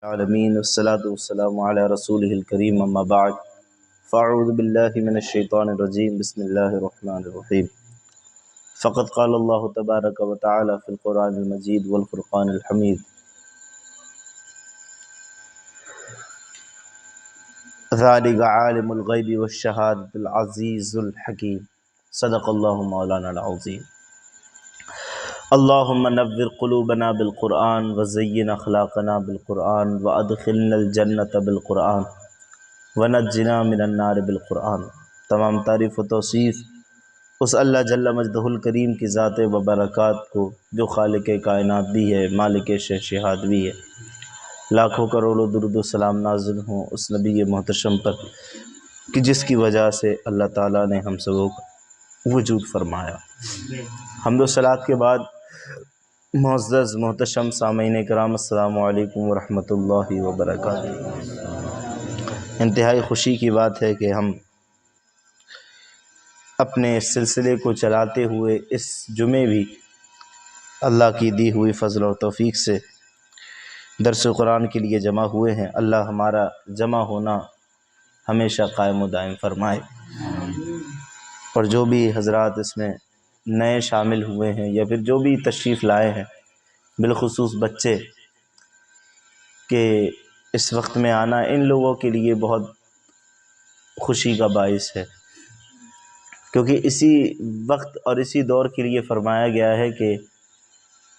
العالمین والصلاة والسلام علی رسولہ الکریم اما بعد فاعوذ باللہ من الشیطان الرجیم بسم اللہ الرحمن الرحیم فقد قال اللہ تبارک و تعالی فی القرآن المجید والفرقان الحمید ذالک عالم الغیب والشہادۃ العزیز الحکیم صدق اللہ مولانا العظیم اللہم نور قلوبنا بالقرآن وزین اخلاقنا بالقرآن وادخلنا الجنت بالقرآن ونجنا من النار بالقرآن۔ تمام تعریف و توصیف اس اللہ جل مجدہ الکریم کی ذات و برکات کو جو خالق کائنات بھی ہے، مالک شہنشاہات بھی ہے۔ لاکھوں کروڑوں درود و سلام نازل ہوں اس نبی محتشم پر کہ جس کی وجہ سے اللہ تعالیٰ نے ہم سبوں کو وجود فرمایا۔ حمد و صلوات کے بعد معزز محتشم سامعین کرام السلام علیکم ورحمۃ اللہ وبرکاتہ۔ انتہائی خوشی کی بات ہے کہ ہم اپنے سلسلے کو چلاتے ہوئے اس جمعے بھی اللہ کی دی ہوئی فضل و توفیق سے درس قرآن کے لیے جمع ہوئے ہیں۔ اللہ ہمارا جمع ہونا ہمیشہ قائم و دائم فرمائے، اور جو بھی حضرات اس میں نئے شامل ہوئے ہیں یا پھر جو بھی تشریف لائے ہیں، بالخصوص بچے، کہ اس وقت میں آنا ان لوگوں کے لیے بہت خوشی کا باعث ہے، کیونکہ اسی وقت اور اسی دور کے لیے فرمایا گیا ہے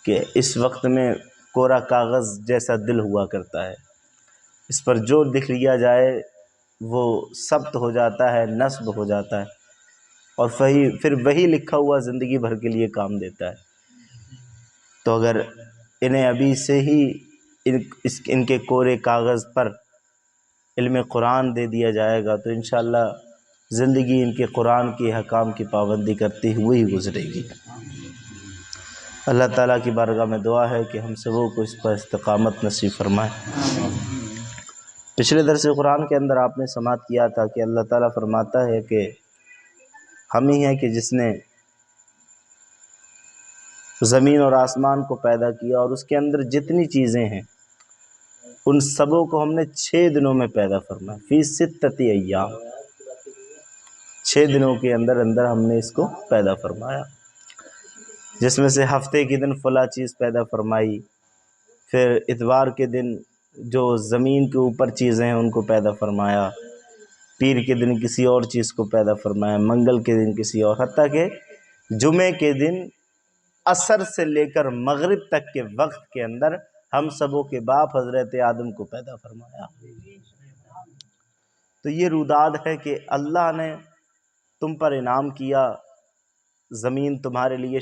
کہ اس وقت میں کوڑا کاغذ جیسا دل ہوا کرتا ہے، اس پر جو لکھ لیا جائے وہ ثبت ہو جاتا ہے، نصب ہو جاتا ہے، اور پھر وہی لکھا ہوا زندگی بھر کے لیے کام دیتا ہے۔ تو اگر انہیں ابھی سے ہی ان کے کوڑے کاغذ پر علم قرآن دے دیا جائے گا تو انشاءاللہ زندگی ان کے قرآن کی حکام کی پابندی کرتے ہوئے ہی گزرے گی۔ اللہ تعالیٰ کی بارگاہ میں دعا ہے کہ ہم سبوں کو اس پر استقامت نصیب فرمائے۔ پچھلے درس قرآن کے اندر آپ نے سماعت کیا تھا کہ اللہ تعالیٰ فرماتا ہے کہ ہم ہی ہیں کہ جس نے زمین اور آسمان کو پیدا کیا اور اس کے اندر جتنی چیزیں ہیں ان سبوں کو ہم نے 6 دنوں میں پیدا فرمایا، فی 6 ایام، 6 دنوں کے اندر ہم نے اس کو پیدا فرمایا، جس میں سے ہفتے کے دن فلاں چیز پیدا فرمائی، پھر اتوار کے دن جو زمین کے اوپر چیزیں ہیں ان کو پیدا فرمایا، پیر کے دن کسی اور چیز کو پیدا فرمایا، منگل کے دن کسی اور، حتیٰ کہ جمعے کے دن عصر سے لے کر مغرب تک کے وقت کے اندر ہم سبوں کے باپ حضرت آدم کو پیدا فرمایا۔ تو یہ روداد ہے کہ اللہ نے تم پر انعام کیا، زمین تمہارے لیے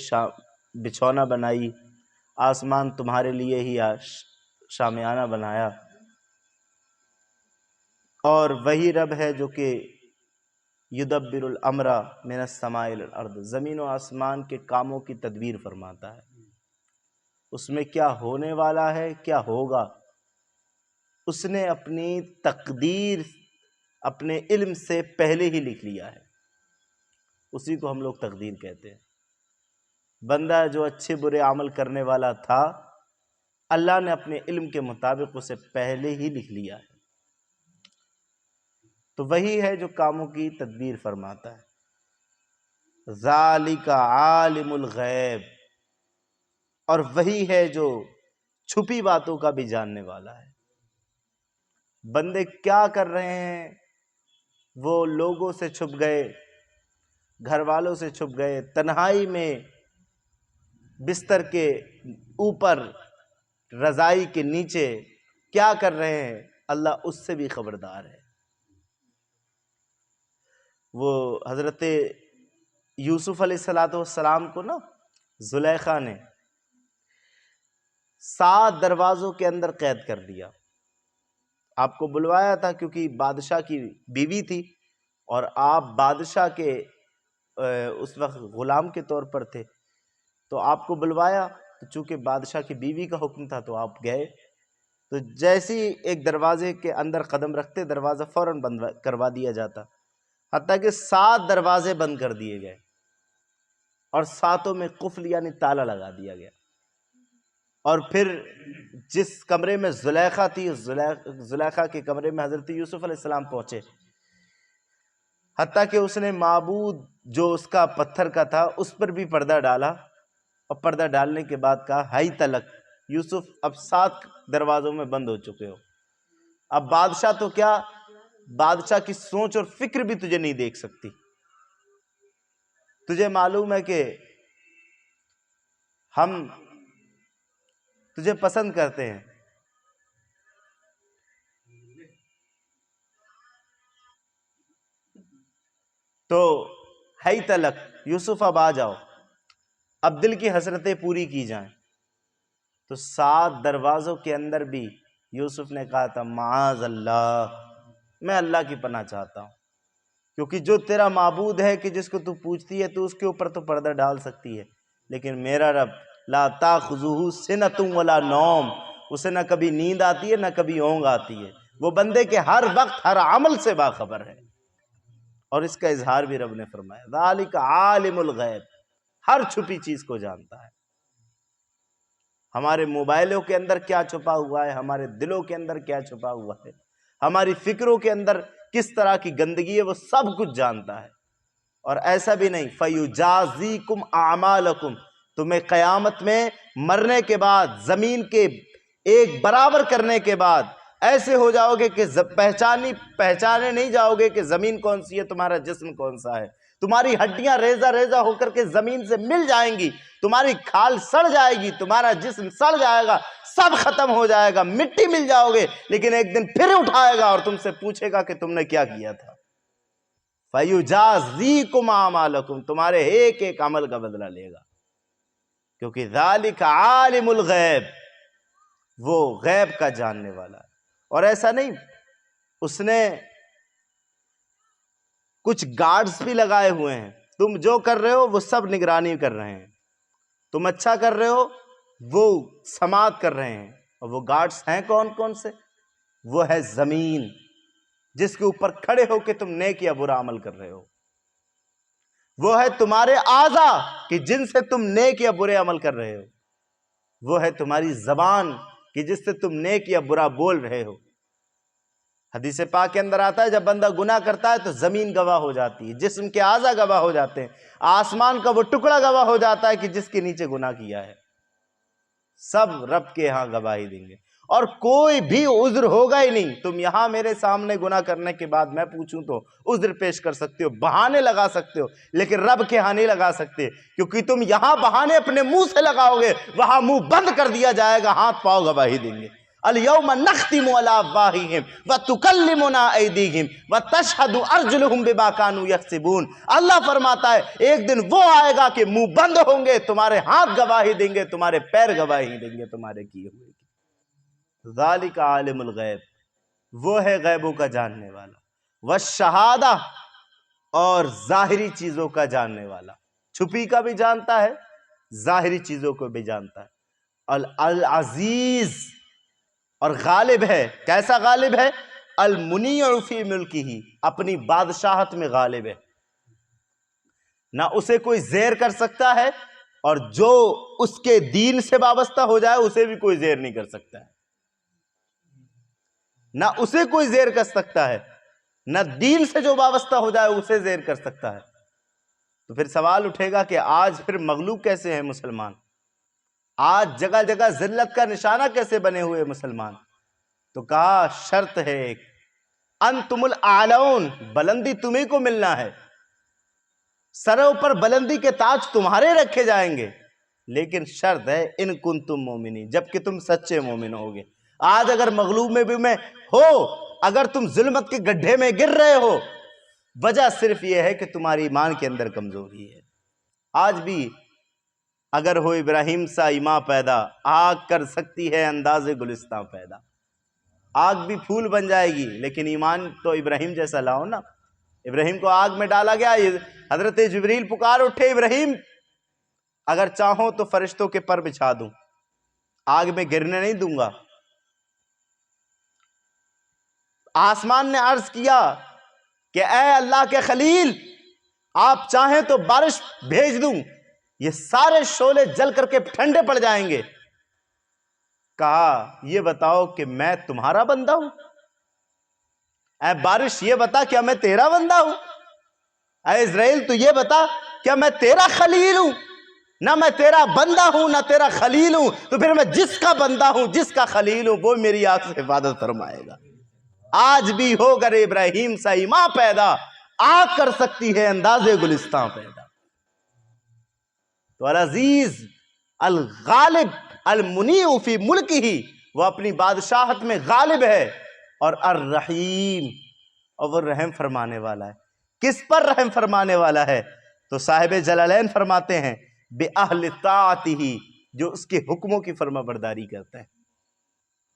بچھونا بنائی، آسمان تمہارے لیے ہی شامیانہ بنایا، اور وہی رب ہے جو کہ یدبر الامر من السماء الی الارض، زمین و آسمان کے کاموں کی تدبیر فرماتا ہے، اس میں کیا ہونے والا ہے، کیا ہوگا، اس نے اپنی تقدیر اپنے علم سے پہلے ہی لکھ لیا ہے، اسی کو ہم لوگ تقدیر کہتے ہیں۔ بندہ جو اچھے برے عمل کرنے والا تھا، اللہ نے اپنے علم کے مطابق اسے پہلے ہی لکھ لیا ہے، تو وہی ہے جو کاموں کی تدبیر فرماتا ہے۔ ذالک عالم الغیب، اور وہی ہے جو چھپی باتوں کا بھی جاننے والا ہے۔ بندے کیا کر رہے ہیں وہ لوگوں سے چھپ گئے، گھر والوں سے چھپ گئے، تنہائی میں بستر کے اوپر رضائی کے نیچے کیا کر رہے ہیں، اللہ اس سے بھی خبردار ہے۔ وہ حضرت یوسف علیہ السلام کو نا زلیخا نے 7 دروازوں کے اندر قید کر دیا، آپ کو بلوایا تھا کیونکہ بادشاہ کی بیوی تھی، اور آپ بادشاہ کے اس وقت غلام کے طور پر تھے، تو آپ کو بلوایا، تو چونکہ بادشاہ کی بیوی کا حکم تھا تو آپ گئے، تو جیسے ہی ایک دروازے کے اندر قدم رکھتے دروازہ فوراً بند کروا دیا جاتا، حتیٰ کہ 7 دروازے بند کر دیے گئے، اور 7 میں قفل یعنی تالا لگا دیا گیا، اور پھر جس کمرے میں زلیخا تھی، زلیخا کے کمرے میں حضرت یوسف علیہ السلام پہنچے، حتیٰ کہ اس نے معبود جو اس کا پتھر کا تھا اس پر بھی پردہ ڈالا، اور پردہ ڈالنے کے بعد کہا ہائی تلک یوسف اب 7 دروازوں میں بند ہو چکے ہو، اب بادشاہ تو کیا، بادشاہ کی سوچ اور فکر بھی تجھے نہیں دیکھ سکتی، تجھے معلوم ہے کہ ہم تجھے پسند کرتے ہیں، تو ہائی تلک یوسف اب آ جاؤ، اب دل کی حسرتیں پوری کی جائیں۔ تو 7 دروازوں کے اندر بھی یوسف نے کہا تھا معاذ اللہ، میں اللہ کی پناہ چاہتا ہوں، کیونکہ جو تیرا معبود ہے کہ جس کو تو پوچھتی ہے تو اس کے اوپر تو پردہ ڈال سکتی ہے، لیکن میرا رب لا تاخذہ سنۃ ولا نوم، اسے نہ کبھی نیند آتی ہے نہ کبھی اونگ آتی ہے، وہ بندے کے ہر وقت ہر عمل سے باخبر ہے، اور اس کا اظہار بھی رب نے فرمایا ذالک عالم الغیب، ہر چھپی چیز کو جانتا ہے، ہمارے موبائلوں کے اندر کیا چھپا ہوا ہے، ہمارے دلوں کے اندر کیا چھپا ہوا ہے، ہماری فکروں کے اندر کس طرح کی گندگی ہے، وہ سب کچھ جانتا ہے۔ اور ایسا بھی نہیں فَيُجَازِيكُمْ أَعْمَالَكُمْ، تمہیں قیامت میں مرنے کے بعد زمین کے ایک برابر کرنے کے بعد ایسے ہو جاؤ گے کہ پہچانے نہیں جاؤ گے کہ زمین کون سی ہے، تمہارا جسم کون سا ہے، تمہاری ہڈیاں ریزہ ریزہ ہو کر کے زمین سے مل جائیں گی، تمہاری کھال سڑ جائے گی، تمہارا جسم سڑ جائے گا، سب ختم ہو جائے گا، مٹی مل جاؤ گے، لیکن ایک دن پھر اٹھائے گا اور تم سے پوچھے گا کہ تم نے کیا کیا تھا۔ فَيُجَازِيكُمْ أَعْمَالَكُمْ، تمہارے ایک ایک عمل کا بدلہ لے گا، کیونکہ ذَلِكَ عَالِمُ الْغَيْبِ، وہ غیب کا جاننے والا ہے۔ اور ایسا نہیں، اس نے کچھ گارڈز بھی لگائے ہوئے ہیں، تم جو کر رہے ہو وہ سب نگرانی کر رہے ہیں، تم اچھا کر رہے ہو وہ سماعت کر رہے ہیں، اور وہ گارڈز ہیں کون کون سے؟ وہ ہے زمین جس کے اوپر کھڑے ہو کہ تم نیک یا برا عمل کر رہے ہو، وہ ہے تمہارے اعضاء کہ جن سے تم نیک یا برے عمل کر رہے ہو، وہ ہے تمہاری زبان کہ جس سے تم نیک یا برا بول رہے ہو۔ حدیث پاک کے اندر آتا ہے جب بندہ گناہ کرتا ہے تو زمین گواہ ہو جاتی ہے، جسم کے اعضاء گواہ ہو جاتے ہیں، آسمان کا وہ ٹکڑا گواہ ہو جاتا ہے کہ جس کے نیچے گناہ کیا ہے، سب رب کے ہاں گواہی دیں گے، اور کوئی بھی عذر ہوگا ہی نہیں۔ تم یہاں میرے سامنے گناہ کرنے کے بعد میں پوچھوں تو عذر پیش کر سکتے ہو، بہانے لگا سکتے ہو، لیکن رب کے ہاں نہیں لگا سکتے، کیونکہ تم یہاں بہانے اپنے منہ سے لگاؤ گے، وہاں منہ بند کر دیا جائے گا، ہاتھ پاؤں گواہی دیں گے۔ اليوم نختم على افواہہم وتکلمنا ایدیہم وتشہد ارجلہم بما کانوا یکسبون، اللہ فرماتا ہے ایک دن وہ آئے گا کہ منہ بند ہوں گے، تمہارے ہاتھ گواہی دیں گے، تمہارے پیر گواہی دیں گے تمہارے کیے ہوئے کی۔ ذالک عالم الغیب، وہ ہے غیبوں کا جاننے والا، والشہادہ، اور ظاہری چیزوں کا جاننے والا، چھپی کا بھی جانتا ہے، ظاہری چیزوں کو بھی جانتا ہے۔ العزیز، اور غالب ہے، کیسا غالب ہے؟ المنیع فی ملکہ، اپنی بادشاہت میں غالب ہے، نہ اسے کوئی زیر کر سکتا ہے، اور جو اس کے دین سے وابستہ ہو جائے اسے بھی کوئی زیر نہیں کر سکتا ہے، نہ اسے کوئی زیر کر سکتا ہے، نہ دین سے جو وابستہ ہو جائے اسے زیر کر سکتا ہے۔ تو پھر سوال اٹھے گا کہ آج پھر مغلوب کیسے ہیں مسلمان، آج جگہ جگہ ذلت کا نشانہ کیسے بنے ہوئے مسلمان؟ تو کہا شرط ہے ایک، انتم الاعلون، بلندی تمہیں کو ملنا ہے، سروں پر بلندی کے تاج تمہارے رکھے جائیں گے، لیکن شرط ہے ان کنتم مومنین، جبکہ تم سچے مومن ہوگے۔ آج اگر مغلوب میں بھی میں ہو، اگر تم ظلمت کے گڈھے میں گر رہے ہو، وجہ صرف یہ ہے کہ تمہاری ایمان کے اندر کمزوری ہے۔ آج بھی اگر ہو ابراہیم سا ایمان پیدا، آگ کر سکتی ہے انداز گلستان پیدا، آگ بھی پھول بن جائے گی، لیکن ایمان تو ابراہیم جیسا لاؤ نا۔ ابراہیم کو آگ میں ڈالا گیا، حضرت جبریل پکار اٹھے ابراہیم اگر چاہو تو فرشتوں کے پر بچھا دوں، آگ میں گرنے نہیں دوں گا۔ آسمان نے عرض کیا کہ اے اللہ کے خلیل، آپ چاہیں تو بارش بھیج دوں، یہ سارے شعلے جل کر کے ٹھنڈے پڑ جائیں گے، کہا یہ بتاؤ کہ میں تمہارا بندہ ہوں؟ اے بارش یہ بتا کیا میں تیرا بندہ ہوں؟ اے اسرائیل تو یہ بتا کیا میں تیرا خلیل ہوں؟ نہ میں تیرا بندہ ہوں نہ تیرا خلیل ہوں، تو پھر میں جس کا بندہ ہوں جس کا خلیل ہوں وہ میری آگ سے حفاظت فرمائے گا۔ آج بھی ہو گر ابراہیم سا ایماں پیدا، آگ کر سکتی ہے انداز گلستان پیدا۔ تو العزیز الغالب المنیع فی ملک ہی، وہ اپنی بادشاہت میں غالب ہے، اور الرحیم، اور وہ رحم فرمانے والا ہے۔ کس پر رحم فرمانے والا ہے؟ تو صاحب جلالین فرماتے ہیں بِأَهْلِ طَاعَتِهِ، جو اس کے حکموں کی فرما برداری کرتے ہیں،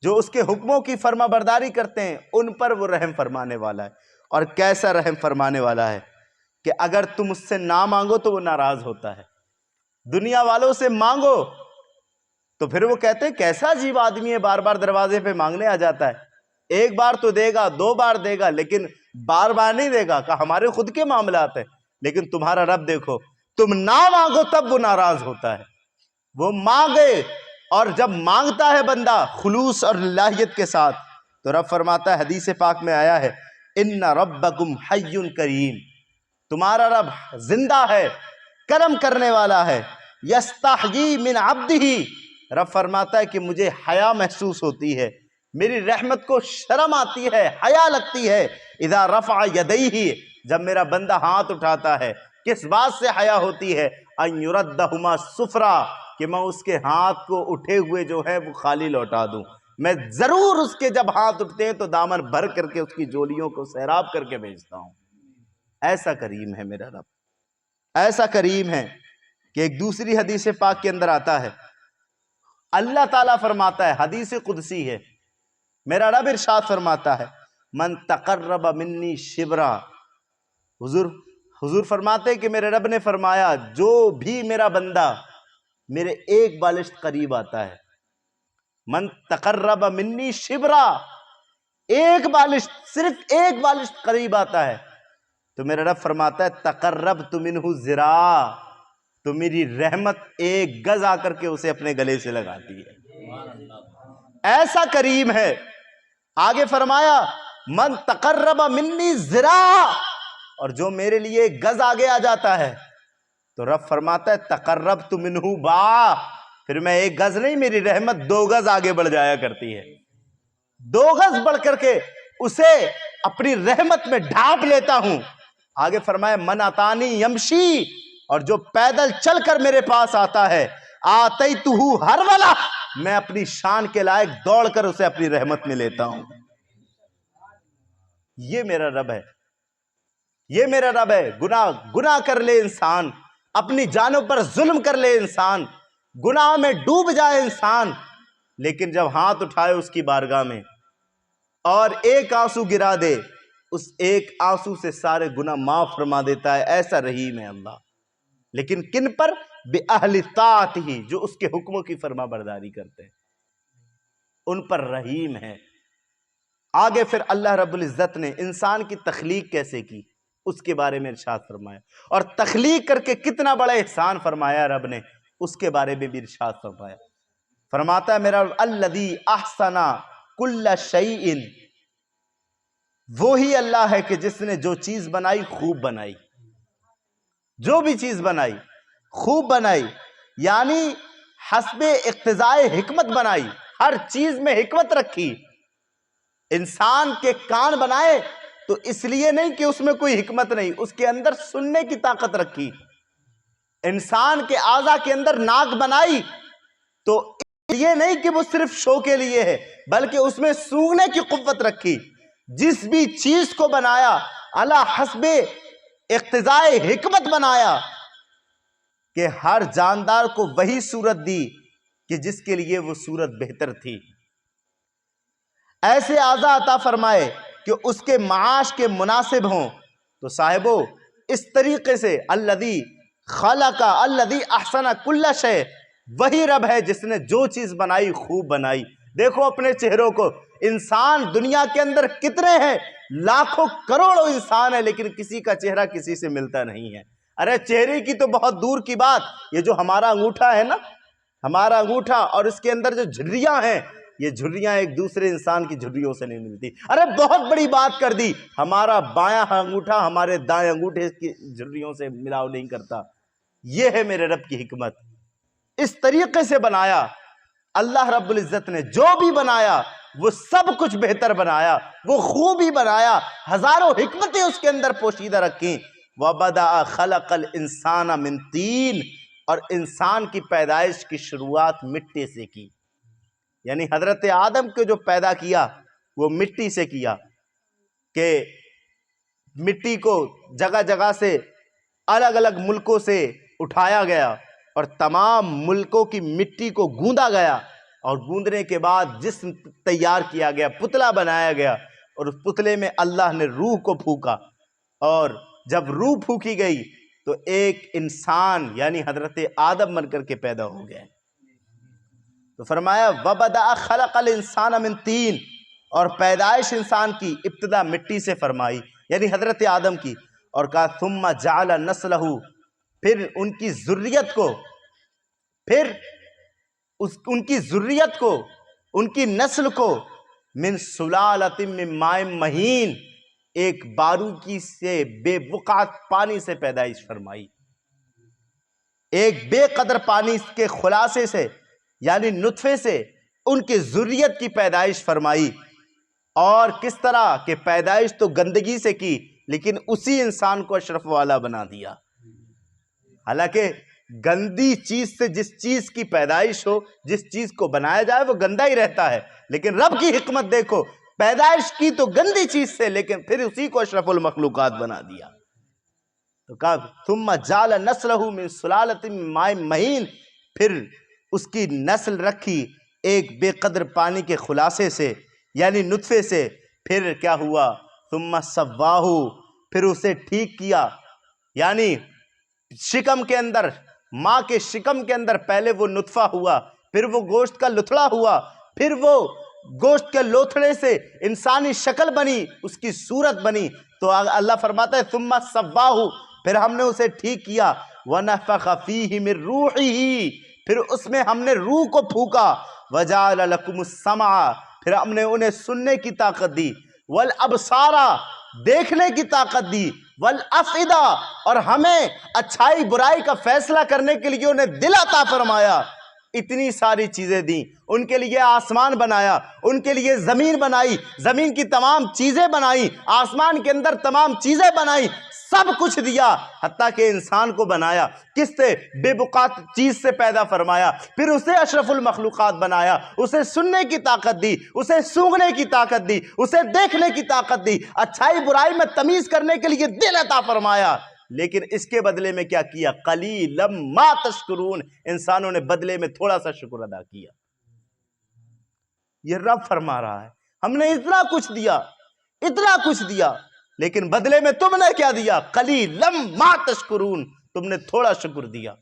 جو اس کے حکموں کی فرما برداری کرتے ہیں ان پر وہ رحم فرمانے والا ہے۔ اور کیسا رحم فرمانے والا ہے کہ اگر تم اس سے نہ مانگو تو وہ ناراض ہوتا ہے۔ دنیا والوں سے مانگو تو پھر وہ کہتے ہیں کیسا عجیب آدمی ہے، بار بار دروازے پہ مانگنے آ جاتا ہے، ایک بار تو دے گا، دو بار دے گا، لیکن بار بار نہیں دے گا۔ کہ ہمارے خود کے معاملات ہیں، لیکن تمہارا رب دیکھو، تم نہ مانگو تب وہ ناراض ہوتا ہے، وہ مانگے، اور جب مانگتا ہے بندہ خلوص اور للہیت کے ساتھ تو رب فرماتا ہے، حدیث پاک میں آیا ہے ان ربکم حی کریم، تمہارا رب زندہ ہے، کرم کرنے والا ہے، یستحیی من عبدہ، رب فرماتا ہے کہ مجھے حیا محسوس ہوتی ہے، میری رحمت کو شرم آتی ہے، حیا لگتی ہے، اذا رفع یدیہ، جب میرا بندہ ہاتھ اٹھاتا ہے۔ کس بات سے حیا ہوتی ہے؟ ان یردہما سفرا، کہ میں اس کے ہاتھ کو اٹھے ہوئے جو ہے وہ خالی لوٹا دوں۔ میں ضرور اس کے جب ہاتھ اٹھتے ہیں تو دامن بھر کر کے اس کی جولیوں کو سیراب کر کے بھیجتا ہوں۔ ایسا کریم ہے میرا رب، ایسا کریم ہے کہ ایک دوسری حدیث پاک کے اندر آتا ہے، اللہ تعالیٰ فرماتا ہے، حدیث قدسی ہے، میرا رب ارشاد فرماتا ہے من تقرب منی شبرا، حضور فرماتے ہیں کہ میرے رب نے فرمایا جو بھی میرا بندہ میرے ایک بالشت قریب آتا ہے، من تقرب منی شبرا، ایک بالشت، صرف ایک بالشت قریب آتا ہے، تو میرا رب فرماتا ہے تقربت منہ ذراع، تو میری رحمت ایک گز آ کر کے اسے اپنے گلے سے لگاتی ہے۔ ایسا کریم ہے۔ آگے فرمایا من تقرب منی ذراع، اور جو میرے لیے ایک گز آگے آ جاتا ہے تو رب فرماتا ہے تقربت منہ باع، پھر میں ایک گز نہیں، میری رحمت 2 گز آگے بڑھ جایا کرتی ہے، 2 گز بڑھ کر کے اسے اپنی رحمت میں ڈھانپ لیتا ہوں۔ آگے فرمایا من اتانی یمشی، اور جو پیدل چل کر میرے پاس آتا ہے آتیتہ ہرولا، میں اپنی شان کے لائق دوڑ کر اسے اپنی رحمت میں لیتا ہوں۔ یہ میرا رب ہے، یہ میرا رب ہے۔ گناہ کر لے انسان، اپنی جانوں پر ظلم کر لے انسان، گناہ میں ڈوب جائے انسان، لیکن جب ہاتھ اٹھائے اس کی بارگاہ میں اور ایک آنسو گرا دے، اس ایک آنسو سے سارے گناہ معاف فرما دیتا ہے۔ ایسا رحیم ہے اللہ، لیکن کن پر؟ بِأَهْلِ طَاعَتِهِ، جو اس کے حکموں کی فرما برداری کرتے ہیں ان پر رحیم ہے۔ آگے پھر اللہ رب العزت نے انسان کی تخلیق کیسے کی اس کے بارے میں ارشاد فرمایا، اور تخلیق کر کے کتنا بڑا احسان فرمایا رب نے، اس کے بارے میں بھی ارشاد فرمایا۔ فرماتا ہے میرا رب الذی احسن کل شیء، وہی اللہ ہے کہ جس نے جو چیز بنائی خوب بنائی، جو بھی چیز بنائی خوب بنائی، یعنی حسب اقتضائے حکمت بنائی، ہر چیز میں حکمت رکھی۔ انسان کے کان بنائے تو اس لیے نہیں کہ اس میں کوئی حکمت نہیں، اس کے اندر سننے کی طاقت رکھی۔ انسان کے اعضاء کے اندر ناک بنائی تو یہ نہیں کہ وہ صرف شو کے لیے ہے، بلکہ اس میں سونگنے کی قوت رکھی۔ جس بھی چیز کو بنایا علی حسب اقتضائے حکمت بنایا، کہ ہر جاندار کو وہی صورت دی کہ جس کے لیے وہ صورت بہتر تھی۔ ایسے اعضاء عطا فرمائے کہ اس کے معاش کے مناسب ہوں۔ تو صاحبو اس طریقے سے الذی خلق الذی احسن کل شیء، وہی رب ہے جس نے جو چیز بنائی خوب بنائی۔ دیکھو اپنے چہروں کو، انسان دنیا کے اندر کتنے ہیں، لاکھوں کروڑوں انسان ہیں، لیکن کسی کا چہرہ کسی سے ملتا نہیں ہے۔ ارے چہرے کی تو بہت دور کی بات، یہ جو ہمارا انگوٹھا ہے نا، ہمارا انگوٹھا اور اس کے اندر جو جھریاں ہیں، یہ جھریاں ایک دوسرے انسان کی جھریوں سے نہیں ملتی۔ ارے بہت بڑی بات کر دی، ہمارا بایاں انگوٹھا ہمارے دائیں انگوٹھے کی جھریوں سے ملاؤ نہیں کرتا۔ یہ ہے میرے رب کی حکمت۔ اس طریقے سے بنایا اللہ رب العزت نے، جو بھی بنایا وہ سب کچھ بہتر بنایا، وہ خوبی بنایا، ہزاروں حکمتیں اس کے اندر پوشیدہ رکھیں۔ وَبَدَأَ خَلَقَ الْإِنسَانَ مِن طِین، اور انسان کی پیدائش کی شروعات مٹی سے کی، یعنی حضرت آدم کو جو پیدا کیا وہ مٹی سے کیا، کہ مٹی کو جگہ جگہ سے الگ الگ ملکوں سے اٹھایا گیا اور تمام ملکوں کی مٹی کو گوندا گیا، اور گوندنے کے بعد جسم تیار کیا گیا، پتلا بنایا گیا، اور اس پتلے میں اللہ نے روح کو پھونکا، اور جب روح پھونکی گئی تو ایک انسان یعنی حضرت آدم بن کر کے پیدا ہو گئے۔ تو فرمایا وَبَدَأَ خَلَقَ الْإِنسَانَ مِن طِین، اور پیدائش انسان کی ابتدا مٹی سے فرمائی یعنی حضرت آدم کی، اور کہا ثُمَّ جَعَلَ نَسْلَهُ، پھر ان کی ذریت کو ان کی نسل کو من سلالۃ من ماء مہین، ایک باروکی سے بے وقعت پانی سے پیدائش فرمائی، ایک بے قدر پانی کے خلاصے سے یعنی نطفے سے ان کی ذریت کی پیدائش فرمائی۔ اور کس طرح کہ پیدائش تو گندگی سے کی، لیکن اسی انسان کو اشرف والا بنا دیا۔ حالانکہ گندی چیز سے جس چیز کی پیدائش ہو، جس چیز کو بنایا جائے وہ گندا ہی رہتا ہے، لیکن رب کی حکمت دیکھو، پیدائش کی تو گندی چیز سے، لیکن پھر اسی کو اشرف المخلوقات بنا دیا۔ تو کہا ثم جعل نسلہ من سلالۃ من ماء مہین، پھر اس کی نسل رکھی ایک بے قدر پانی کے خلاصے سے یعنی نطفے سے، پھر کیا ہوا ثم سواہ، پھر اسے ٹھیک کیا، یعنی شکم کے اندر، ماں کے شکم کے اندر پہلے وہ نطفہ ہوا، پھر وہ گوشت کا لتھڑا ہوا، پھر وہ گوشت کے لوتھڑے سے انسانی شکل بنی، اس کی صورت بنی۔ تو اللہ فرماتا ہے ثم سواہ، پھر ہم نے اسے ٹھیک کیا، ونفخ فیہ من روحہ، پھر اس میں ہم نے روح کو پھونکا، وجعل لکم السمع، پھر ہم نے انہیں سننے کی طاقت دی، والابصار، دیکھنے کی طاقت دی، والافئدہ، اور ہمیں اچھائی برائی کا فیصلہ کرنے کے لیے انہیں دل عطا فرمایا۔ اتنی ساری چیزیں دیں، ان کے لیے آسمان بنایا، ان کے لیے زمین بنائی، زمین کی تمام چیزیں بنائی، آسمان کے اندر تمام چیزیں بنائی، سب کچھ دیا، حتیٰ کہ انسان کو بنایا کس سے؟ بے وقعت چیز سے پیدا فرمایا، پھر اسے اشرف المخلوقات بنایا، اسے سننے کی طاقت دی، اسے سونگھنے کی طاقت دی، اسے دیکھنے کی طاقت دی، اچھائی برائی میں تمیز کرنے کے لیے دل عطا فرمایا، لیکن اس کے بدلے میں کیا کیا؟ قلیلا ما تشکرون، انسانوں نے بدلے میں تھوڑا سا شکر ادا کیا۔ یہ رب فرما رہا ہے ہم نے اتنا کچھ دیا، اتنا کچھ دیا، لیکن بدلے میں تم نے کیا دیا؟ قلیلا ما تشکرون، تم نے تھوڑا شکر دیا،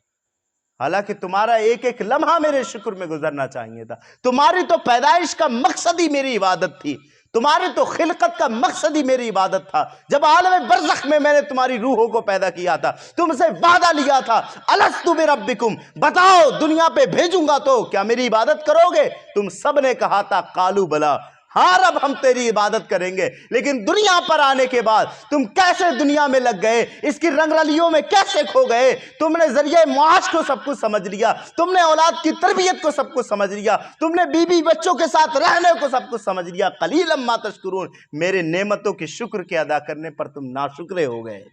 حالانکہ تمہارا ایک ایک لمحہ میرے شکر میں گزرنا چاہیے تھا۔ تمہاری تو پیدائش کا مقصد ہی میری عبادت تھی، تمہاری تو خلقت کا مقصد ہی میری عبادت تھا۔ جب عالم برزخ میں میں نے تمہاری روحوں کو پیدا کیا تھا، تم سے وعدہ لیا تھا الستُ بربکم، بتاؤ دنیا پہ بھیجوں گا تو کیا میری عبادت کرو گے؟ تم سب نے کہا تھا قالوا بلا، ہاں رب ہم تیری عبادت کریں گے، لیکن دنیا پر آنے کے بعد تم کیسے دنیا میں لگ گئے، اس کی رنگ رلیوں میں کیسے کھو گئے، تم نے ذریعہ معاش کو سب کچھ سمجھ لیا، تم نے اولاد کی تربیت کو سب کچھ سمجھ لیا، تم نے بیوی بچوں کے ساتھ رہنے کو سب کچھ سمجھ لیا، قلیلا ما تشکرون، میرے نعمتوں کے شکر کے ادا کرنے پر تم ناشکرے ہو گئے،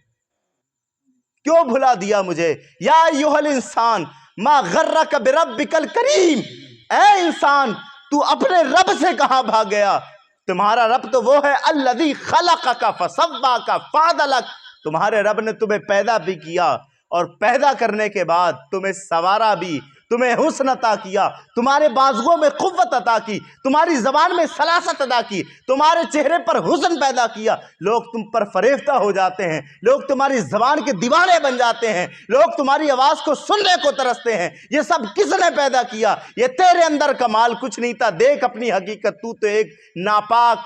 کیوں بھلا دیا مجھے؟ یا ایھا الانسان ما غرک بربک الکریم، اے انسان تو اپنے رب سے کہاں بھاگ گیا؟ تمہارا رب تو وہ ہے الذی خلقک فسواک فعدلک، تمہارے رب نے تمہیں پیدا بھی کیا اور پیدا کرنے کے بعد تمہیں سوارا بھی، تمہیں حسن عطا کیا، تمہارے بازوؤں میں قوت عطا کی، تمہاری زبان میں سلاست عطا کی، تمہارے چہرے پر حسن پیدا کیا، لوگ تم پر فریفتہ ہو جاتے ہیں، لوگ تمہاری زبان کے دیوانے بن جاتے ہیں، لوگ تمہاری آواز کو سننے کو ترستے ہیں، یہ سب کس نے پیدا کیا؟ یہ تیرے اندر کمال کچھ نہیں تھا، دیکھ اپنی حقیقت، تو ایک ناپاک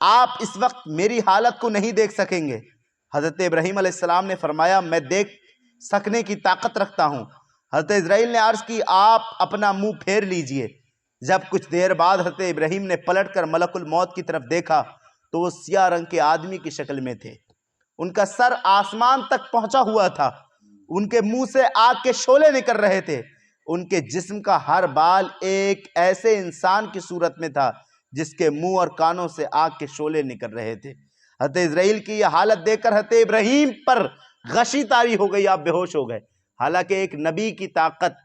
آپ اس وقت میری حالت کو نہیں دیکھ سکیں گے۔ حضرت ابراہیم علیہ السلام نے فرمایا میں دیکھ سکنے کی طاقت رکھتا ہوں۔ حضرت اسرائیل نے عرض کی آپ اپنا منہ پھیر لیجئے۔ جب کچھ دیر بعد حضرت ابراہیم نے پلٹ کر ملک الموت کی طرف دیکھا تو وہ سیاہ رنگ کے آدمی کی شکل میں تھے۔ ان کا سر آسمان تک پہنچا ہوا تھا، ان کے منہ سے آگ کے شعلے نکل رہے تھے، ان کے جسم کا ہر بال ایک ایسے انسان کی صورت میں تھا جس کے منہ اور کانوں سے آگ کے شعلے نکل رہے تھے۔ حضرت اسرائیل کی یہ حالت دیکھ کر حضرت ابراہیم پر غشی طاری ہو گئی، آپ بے ہوش ہو گئے۔ حالانکہ ایک نبی کی طاقت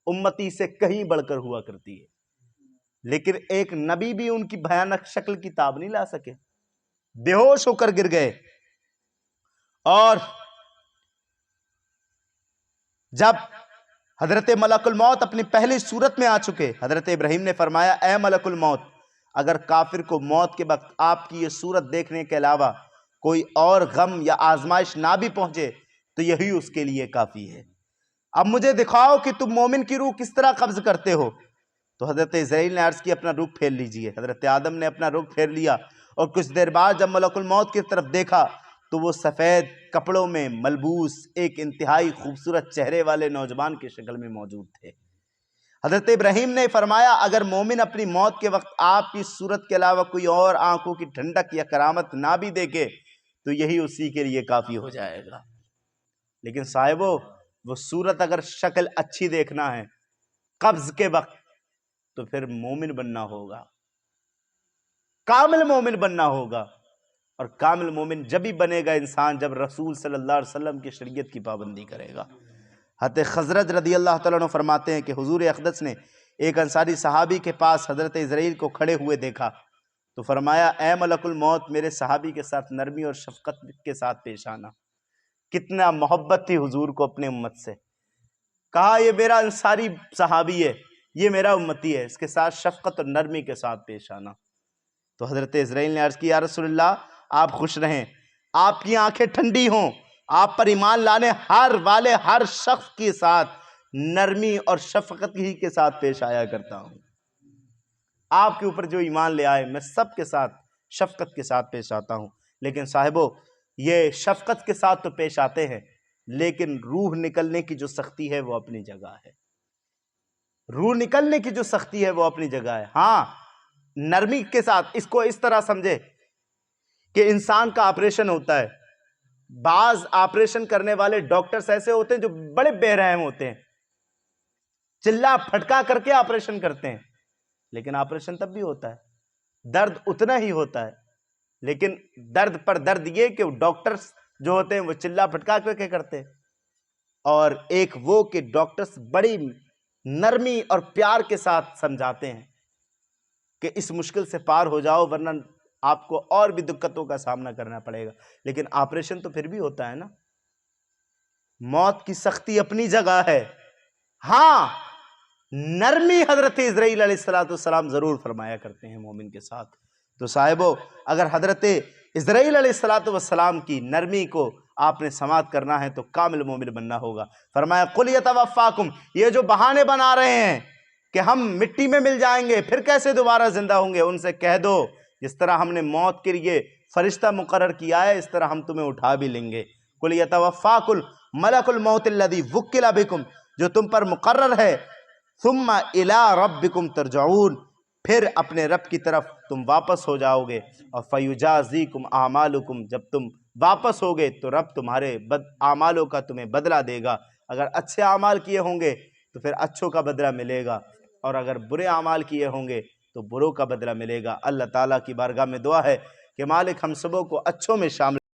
امتی سے کہیں بڑھ کر ہوا کرتی ہے، لیکن ایک نبی بھی ان کی بھیانک شکل کی تاب نہیں لا سکے، بے ہوش ہو کر گر گئے۔ اور جب حضرت ملک الموت اپنی پہلی صورت میں آ چکے، حضرت ابراہیم نے فرمایا اے ملک الموت، اگر کافر کو موت کے وقت آپ کی یہ صورت دیکھنے کے علاوہ کوئی اور غم یا آزمائش نہ بھی پہنچے تو یہی اس کے لیے کافی ہے۔ اب مجھے دکھاؤ کہ تم مومن کی روح کس طرح قبض کرتے ہو۔ تو حضرت اسرائیل نے عرض کی اپنا رخ پھیر لیجئے۔ حضرت آدم نے اپنا رخ پھیر لیا اور کچھ دیر بعد جب ملک الموت کی طرف دیکھا تو وہ سفید کپڑوں میں ملبوس ایک انتہائی خوبصورت چہرے والے نوجوان کی شکل میں موجود تھے۔ حضرت ابراہیم نے فرمایا اگر مومن اپنی موت کے وقت آپ کی صورت کے علاوہ کوئی اور آنکھوں کی ٹھنڈک یا کرامت نہ بھی دیکھے تو یہی اسی کے لیے کافی ہو جائے گا۔ لیکن صاحبو، وہ صورت اگر شکل اچھی دیکھنا ہے قبض کے وقت تو پھر مومن بننا ہوگا، کامل مومن بننا ہوگا۔ اور کامل مومن جب ہی بنے گا انسان جب رسول صلی اللہ علیہ وسلم کی شریعت کی پابندی کرے گا۔ حضرت خزرج رضی اللہ تعالیٰ عنہ فرماتے ہیں کہ حضور اقدس نے ایک انصاری صحابی کے پاس حضرت اسرائیل کو کھڑے ہوئے دیکھا تو فرمایا اے ملک الموت، میرے صحابی کے ساتھ نرمی اور شفقت کے ساتھ پیش آنا۔ کتنا محبت تھی حضور کو اپنے امت سے، کہا یہ میرا انصاری صحابی ہے، یہ میرا امتی ہے، اس کے ساتھ شفقت اور نرمی کے ساتھ پیش آنا۔ تو حضرت اسرائیل نے عرض کی یا رسول اللہ آپ خوش رہیں، آپ کی آنکھیں ٹھنڈی ہوں، آپ پر ایمان لانے والے ہر شخص کے ساتھ نرمی اور شفقت ہی کے ساتھ پیش آیا کرتا ہوں۔ آپ کے اوپر جو ایمان لے آئے میں سب کے ساتھ شفقت کے ساتھ پیش آتا ہوں۔ لیکن صاحبو، یہ شفقت کے ساتھ تو پیش آتے ہیں لیکن روح نکلنے کی جو سختی ہے وہ اپنی جگہ ہے، روح نکلنے کی جو سختی ہے وہ اپنی جگہ ہے۔ ہاں، نرمی کے ساتھ اس کو اس طرح سمجھے کہ انسان کا آپریشن ہوتا ہے، بعض آپریشن کرنے والے ڈاکٹرز ایسے ہوتے ہیں جو بڑے بے رحم ہوتے ہیں، چلا پھٹکا کر کے آپریشن کرتے ہیں، لیکن آپریشن تب بھی ہوتا ہے، درد اتنا ہی ہوتا ہے، لیکن درد پر درد یہ کہ ڈاکٹرز جو ہوتے ہیں وہ چلا پھٹکا کر کے کرتے ہیں، اور ایک وہ کہ ڈاکٹرز بڑی نرمی اور پیار کے ساتھ سمجھاتے ہیں کہ اس مشکل سے پار ہو جاؤ ورنہ آپ کو اور بھی دقتوں کا سامنا کرنا پڑے گا۔ لیکن آپریشن تو پھر بھی ہوتا ہے نا۔ موت کی سختی اپنی جگہ ہے، ہاں نرمی حضرت اسرائیل علیہ السلام ضرور فرمایا کرتے ہیں مومن کے ساتھ۔ تو صاحبو، اگر حضرت اسرائیل علیہ السلام کی نرمی کو آپ نے سماعت کرنا ہے تو کامل مومن بننا ہوگا۔ فرمایا قُلْ يَتَوَفَّاكُمْ، یہ جو بہانے بنا رہے ہیں کہ ہم مٹی میں مل جائیں گے پھر کیسے دوبارہ زندہ ہوں گے، ان سے کہہ دو جس طرح ہم نے موت کے لیے فرشتہ مقرر کیا ہے اس طرح ہم تمہیں اٹھا بھی لیں گے۔ قُلْ يَتَوَفَّاكُمْ مَلَكُ الْمَوْتِ الَّذِي وُكِّلَ بِكُمْ، جو تم پر مقرر ہے، ثُمَّ إِلَىٰ رَبِّكُمْ تَرْجَعُونَ، پھر اپنے رب کی طرف تم واپس ہو جاؤ گے، اور فَيُجَازِيكُمْ أَعْمَالُكُمْ، جب تم واپس ہوگے تو رب تمہارے اعمالوں کا تمہیں بدلہ دے گا۔ اگر اچھے اعمال کیے ہوں گے تو پھر اچھوں کا بدلہ ملے گا، اور اگر برے اعمال کیے ہوں گے تو بروں کا بدلہ ملے گا۔ اللہ تعالیٰ کی بارگاہ میں دعا ہے کہ مالک ہم سبوں کو اچھوں میں شامل